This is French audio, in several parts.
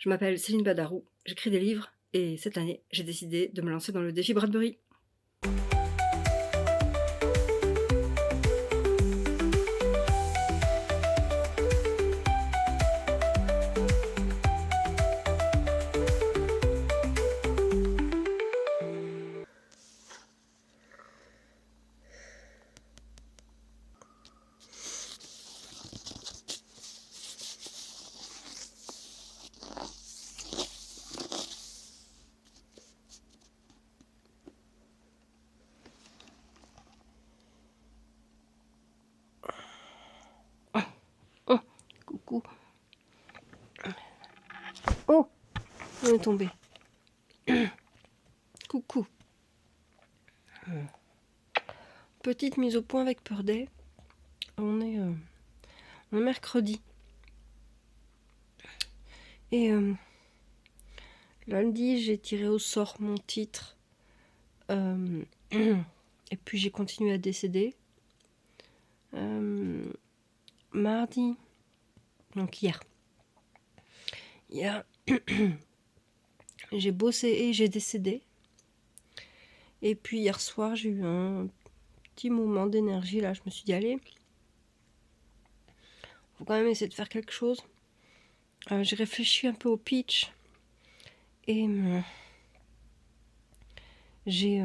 Je m'appelle Céline Badarou, j'écris des livres et cette année, j'ai décidé de me lancer dans le défi Bradbury. Oh, coucou. Oh, on est tombé. Coucou. Petite mise au point avec Purday. On est mercredi. Et lundi, j'ai tiré au sort mon titre. Et puis j'ai continué à décéder. Mardi, donc hier, j'ai bossé et j'ai décédé. Et puis hier soir, j'ai eu un petit moment d'énergie. Là, je me suis dit, allez, faut quand même essayer de faire quelque chose. J'ai réfléchi un peu au pitch. Et j'ai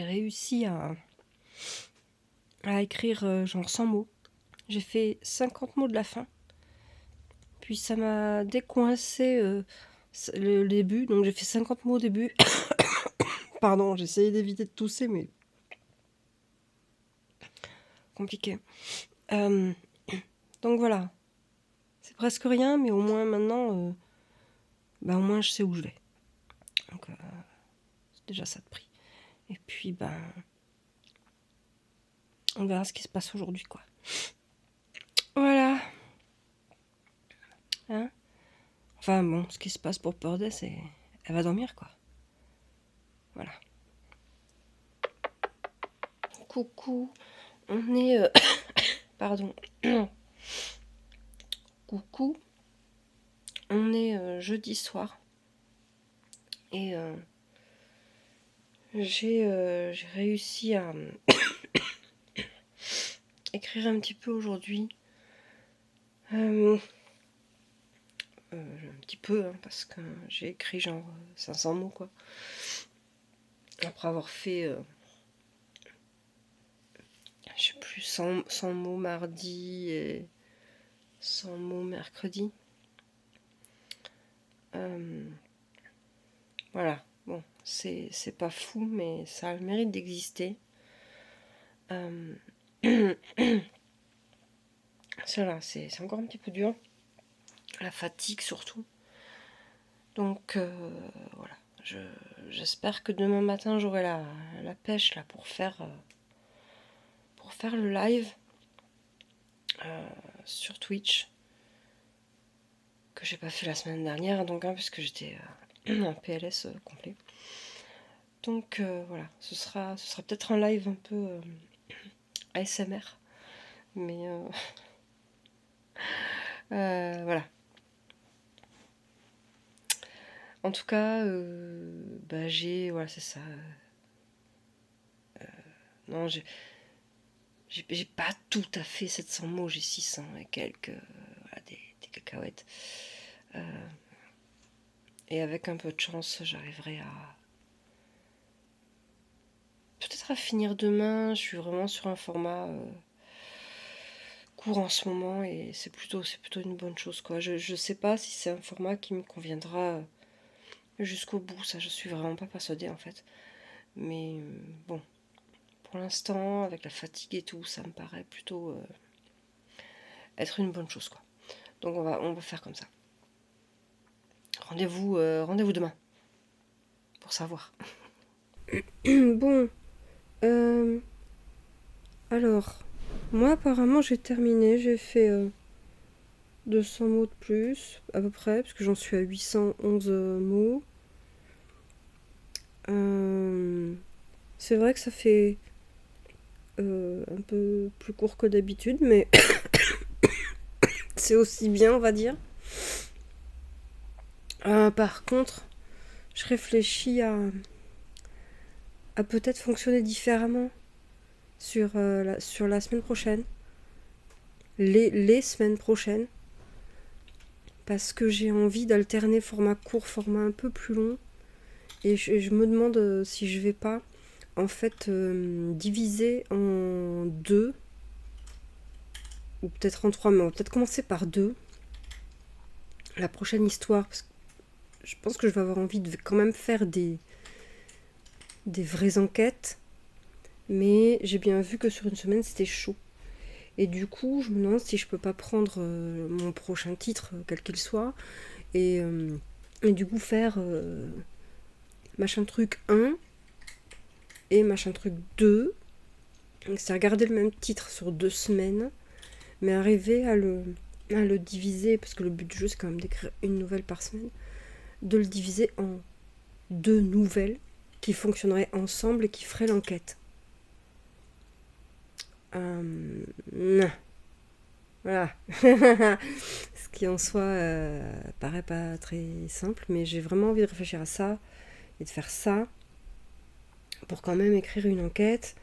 réussi à écrire genre 100 mots. J'ai fait 50 mots de la fin. Puis ça m'a décoincé le début. Donc j'ai fait 50 mots au début. Pardon, j'ai essayé d'éviter de tousser, mais compliqué. Donc voilà. C'est presque rien, mais au moins maintenant, au moins je sais où je vais. Donc c'est déjà ça de prix. Et puis on verra ce qui se passe aujourd'hui, quoi. Voilà. Hein? Enfin bon, ce qui se passe pour Purday, c'est... Elle va dormir, quoi. Voilà. Coucou. On est... Pardon. Coucou. On est jeudi soir. Et j'ai réussi à écrire un petit peu aujourd'hui. Un petit peu, hein, parce que j'ai écrit genre 500 mots, quoi. Après avoir fait, je sais plus, 100 mots mardi et 100 mots mercredi. Voilà, bon, c'est pas fou, mais ça a le mérite d'exister. Cela, c'est encore un petit peu dur. La fatigue surtout. Donc voilà, j'espère que demain matin j'aurai la pêche là pour faire le live sur Twitch que j'ai pas fait la semaine dernière, donc puisque j'étais en PLS complet. Donc voilà, ce sera peut-être un live un peu ASMR, mais voilà. En tout cas, j'ai... Voilà, c'est ça. Non, j'ai pas tout à fait 700 mots, j'ai 600 et quelques... voilà, des cacahuètes. Et avec un peu de chance, j'arriverai à... Peut-être à finir demain. Je suis vraiment sur un format court en ce moment et c'est plutôt une bonne chose, quoi. Je sais pas si c'est un format qui me conviendra jusqu'au bout, ça je suis vraiment pas persuadée en fait. Mais bon, pour l'instant, avec la fatigue et tout, ça me paraît plutôt être une bonne chose, quoi. Donc on va faire comme ça. Rendez-vous demain pour savoir. Bon, alors, moi apparemment j'ai terminé, j'ai fait 200 mots de plus à peu près, parce que j'en suis à 811 mots. C'est vrai que ça fait un peu plus court que d'habitude, mais c'est aussi bien, on va dire. Par contre, je réfléchis à peut-être fonctionner différemment sur la semaine prochaine, les semaines prochaines, parce que j'ai envie d'alterner format court, format un peu plus long, et je me demande si je vais pas, en fait, diviser en deux, ou peut-être en trois, mais on va peut-être commencer par deux, la prochaine histoire, parce que je pense que je vais avoir envie de quand même faire des vraies enquêtes, mais j'ai bien vu que sur une semaine c'était chaud. Et du coup, je me demande si je peux pas prendre mon prochain titre, quel qu'il soit, et, euh, et du coup faire machin truc 1 et machin truc 2. C'est-à-dire garder le même titre sur 2 semaines, mais arriver à le diviser, parce que le but du jeu c'est quand même d'écrire une nouvelle par semaine, de le diviser en 2 nouvelles qui fonctionneraient ensemble et qui feraient l'enquête. Non. Voilà. Ce qui en soi paraît pas très simple, mais j'ai vraiment envie de réfléchir à ça et de faire ça pour quand même écrire une enquête,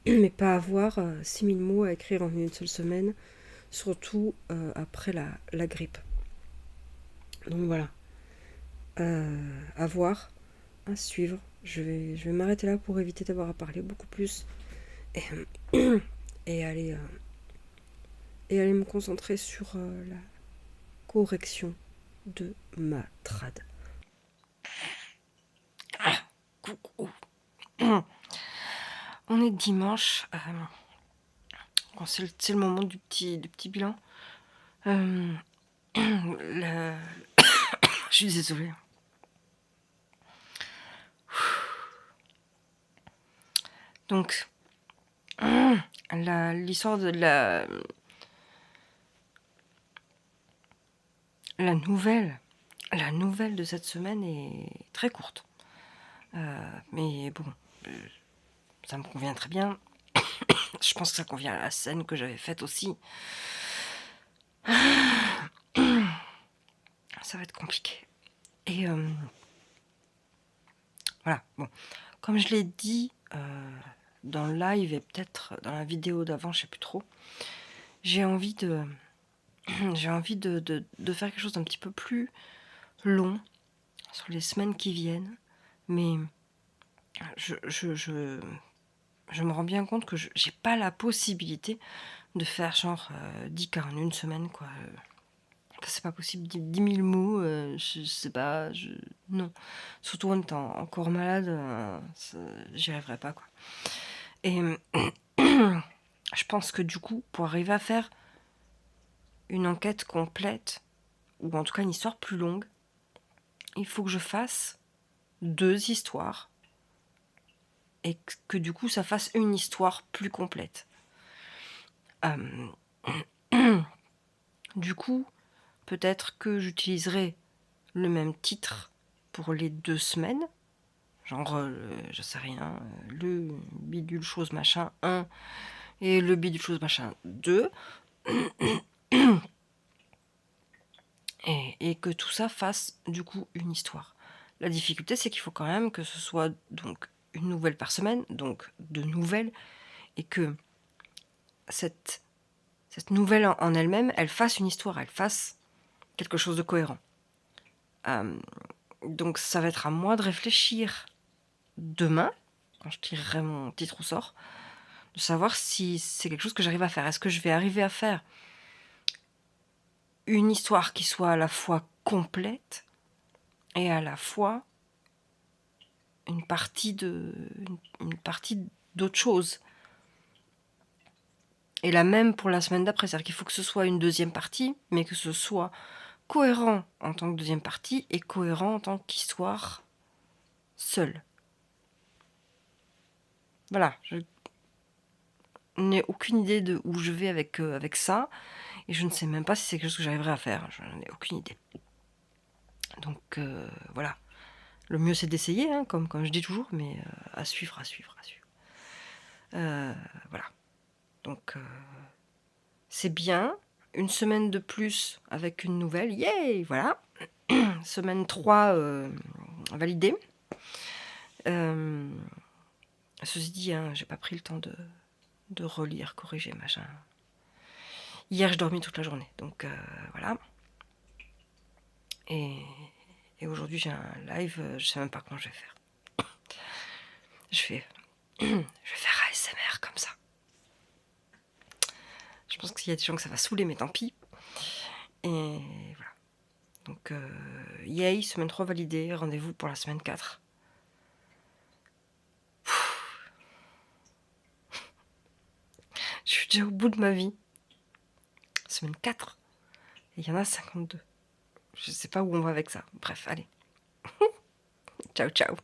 mais pas avoir 6000 mots à écrire en une seule semaine, surtout après la grippe. Donc voilà. À voir, à suivre. Je vais m'arrêter là pour éviter d'avoir à parler beaucoup plus et, et aller me concentrer sur la correction de ma trad. Coucou. On est dimanche. C'est le moment du petit bilan. Je suis désolée. Donc, l'histoire de la nouvelle de cette semaine est très courte. Mais bon, ça me convient très bien. Je pense que ça convient à la scène que j'avais faite aussi. Ça va être compliqué. Et voilà, bon. Comme je l'ai dit dans le live et peut-être dans la vidéo d'avant, je sais plus trop, j'ai envie de faire quelque chose d'un petit peu plus long sur les semaines qui viennent. Mais je me rends bien compte que j'ai pas la possibilité de faire genre 10 cas en une semaine, quoi. C'est pas possible, 10 000 mots, je sais pas, non. Surtout en étant encore malade, j'y arriverai pas, quoi. Et je pense que du coup, pour arriver à faire une enquête complète, ou en tout cas une histoire plus longue, il faut que je fasse 2 histoires, et que du coup, ça fasse une histoire plus complète. Du coup, peut-être que j'utiliserai le même titre pour les 2 semaines, genre, je sais rien, le bidule chose machin 1 et le bidule chose machin 2, et que tout ça fasse du coup une histoire. La difficulté, c'est qu'il faut quand même que ce soit donc une nouvelle par semaine, donc 2 nouvelles, et que cette nouvelle en elle-même, elle fasse une histoire, elle fasse quelque chose de cohérent. Donc ça va être à moi de réfléchir demain, quand je tirerai mon titre au sort, de savoir si c'est quelque chose que j'arrive à faire. Est-ce que je vais arriver à faire une histoire qui soit à la fois complète et à la fois une partie d'autre chose. Et la même pour la semaine d'après, c'est-à-dire qu'il faut que ce soit une deuxième partie, mais que ce soit cohérent en tant que deuxième partie et cohérent en tant qu'histoire seule. Voilà, je n'ai aucune idée de où je vais avec ça, et je ne sais même pas si c'est quelque chose que j'arriverai à faire, je n'en ai aucune idée. Donc voilà, le mieux c'est d'essayer, hein, comme je dis toujours, mais à suivre. Voilà, donc c'est bien, une semaine de plus avec une nouvelle, yay, voilà. Semaine 3 validée. Ceci dit, hein, j'ai pas pris le temps de relire, corriger, machin. Hier, je dormis toute la journée, donc voilà. Et aujourd'hui, j'ai un live, je sais même pas comment je vais faire. Je vais faire ASMR comme ça. Je pense qu'il y a des gens que ça va saouler, mais tant pis. Et voilà. Donc, yay, semaine 3 validée, rendez-vous pour la semaine 4. Je suis déjà au bout de ma vie. Semaine 4. Et il y en a 52. Je sais pas où on va avec ça. Bref, allez. Ciao, ciao.